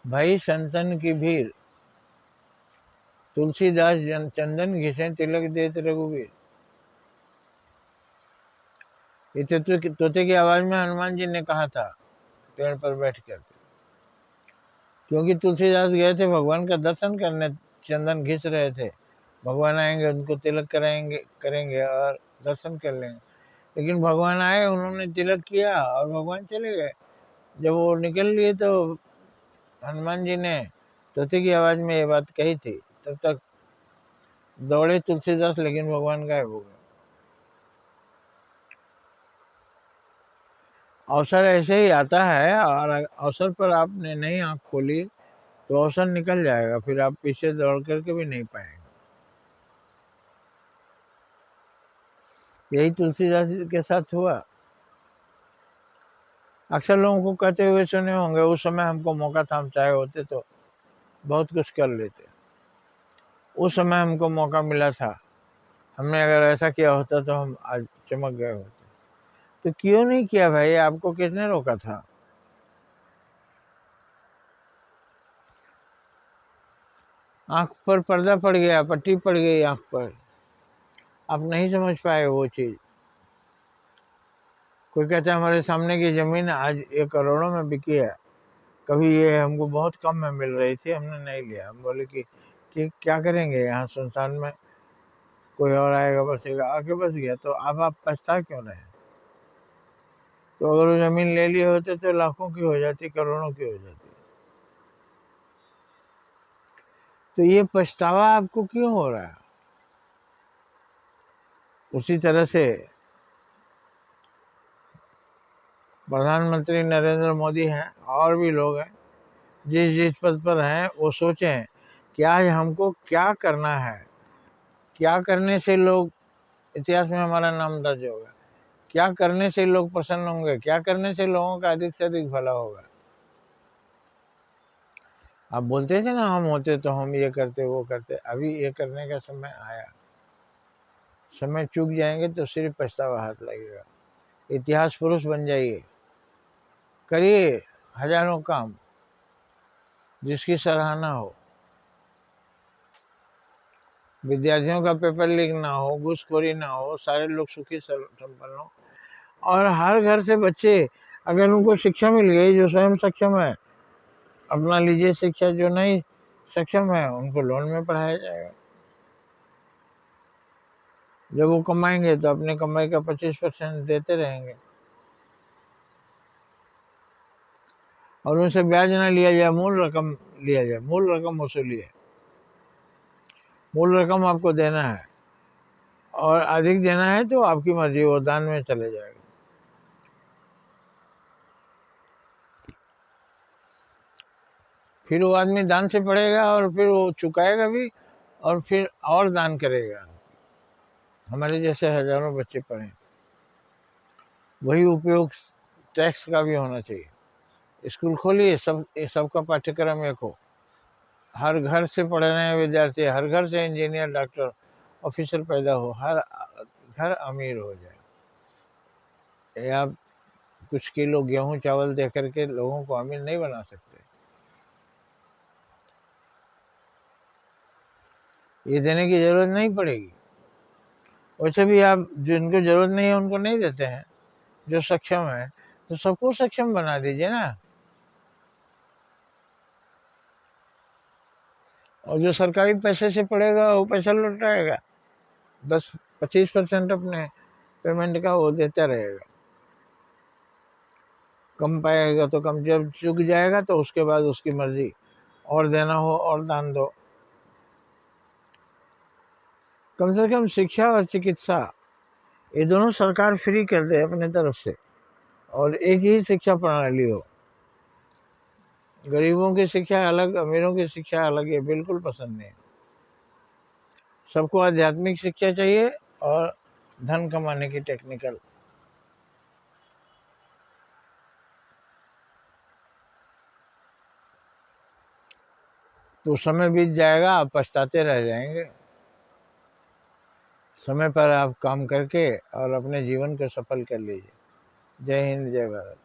भाई संतन की भीड़, तुलसीदास चंदन घिसे तिलक देत रघुवीर। ये तोते की आवाज में हनुमान जी ने कहा था पेड़ पर बैठ कर, क्योंकि तुलसीदास गए थे भगवान का दर्शन करने, चंदन घिस रहे थे। भगवान आएंगे उनको तिलक करेंगे और दर्शन कर लेंगे। लेकिन भगवान आए, उन्होंने तिलक किया और भगवान चले गए। जब वो निकल लिए तो हनुमान जी ने तोते की आवाज में ये बात कही थी। तब तक दौड़े तुलसीदास, लेकिन भगवान गायब हो गए। अवसर ऐसे ही आता है, और अवसर पर आपने नहीं आंख खोली तो अवसर निकल जाएगा, फिर आप पीछे दौड़ करके भी नहीं पाएंगे। यही तुलसीदास के साथ हुआ। अक्सर लोगों को कहते हुए सुने होंगे, उस समय हमको मौका था, हम चाहे होते तो बहुत कुछ कर लेते। उस समय हमको मौका मिला था, हमने अगर ऐसा किया होता तो हम आज चमक गए होते। तो क्यों नहीं किया भाई? आपको किसने रोका था? आंख पर पर्दा पड़ गया, पट्टी पड़ गई आंख पर, आप नहीं समझ पाए वो चीज। कोई कहता है हमारे सामने की जमीन आज 1 करोड़ों में बिकी है, कभी ये हमको बहुत कम में मिल रही थी, हमने नहीं लिया। हम बोले कि क्या करेंगे यहाँ सुनसान में, कोई और आएगा बसेगा, आके बस गया, तो अब आप पछता क्यों रहे? तो अगर वो जमीन ले लिए होते तो लाखों की हो जाती, करोड़ों की हो जाती। तो ये पछतावा आपको क्यों हो रहा है? उसी तरह से प्रधानमंत्री नरेंद्र मोदी हैं, और भी लोग हैं, जिस जिस पद पर हैं, वो सोचें कि आज हमको क्या करना है, क्या करने से लोग इतिहास में हमारा नाम दर्ज होगा, क्या करने से लोग प्रसन्न होंगे, क्या करने से लोगों का अधिक से अधिक भला होगा। आप बोलते थे ना, हम होते तो हम ये करते वो करते। अभी ये करने का समय आया। समय चूक जाएंगे तो सिर्फ पछतावा हाथ लगेगा। इतिहास पुरुष बन जाइए, करिए हजारों काम जिसकी सराहना हो। विद्यार्थियों का पेपर लीक ना हो, घूसखोरी ना हो, सारे लोग सुखी संपन्न हो, और हर घर से बच्चे, अगर उनको शिक्षा मिल गई, जो स्वयं सक्षम है अपना लीजिए शिक्षा, जो नहीं सक्षम है उनको लोन में पढ़ाया जाएगा। जब वो कमाएंगे तो अपने कमाई का 25% देते रहेंगे, और उनसे ब्याज ना लिया जाए, मूल रकम लिया जाए, मूल रकम वसूली है। मूल रकम आपको देना है, और अधिक देना है तो आपकी मर्जी, वो दान में चले जाएगा। फिर वो आदमी दान से पढ़ेगा, और फिर वो चुकाएगा भी, और फिर और दान करेगा। हमारे जैसे हजारों बच्चे पढ़े। वही उपयोग टैक्स का भी होना चाहिए। स्कूल खोलिए, सबका पाठ्यक्रम एक हो, हर घर से पढ़ रहे हैं विद्यार्थी, हर घर से इंजीनियर, डॉक्टर, ऑफिसर पैदा हो, हर घर अमीर हो जाए। आप कुछ किलो गेहूं चावल दे करके लोगों को अमीर नहीं बना सकते। ये देने की जरूरत नहीं पड़ेगी। वैसे भी आप जिनको जरूरत नहीं है उनको नहीं देते हैं, जो सक्षम है तो सबको सक्षम बना दीजिए ना। और जो सरकारी पैसे से पड़ेगा वो पैसा लौटाएगा, 10-25% अपने पेमेंट का वो देता रहेगा। कम पाएगा तो कम, जब चुक जाएगा तो उसके बाद उसकी मर्जी, और देना हो और दान दो। कम से कम शिक्षा और चिकित्सा ये दोनों सरकार फ्री कर दे अपने तरफ से, और एक ही शिक्षा प्रणाली हो। गरीबों की शिक्षा अलग, अमीरों की शिक्षा अलग, ये बिल्कुल पसंद नहीं। सबको आध्यात्मिक शिक्षा चाहिए और धन कमाने की टेक्निकल। तो समय बीत जाएगा, आप पछताते रह जाएंगे। समय पर आप काम करके और अपने जीवन को सफल कर लीजिए। जय हिंद, जय भारत।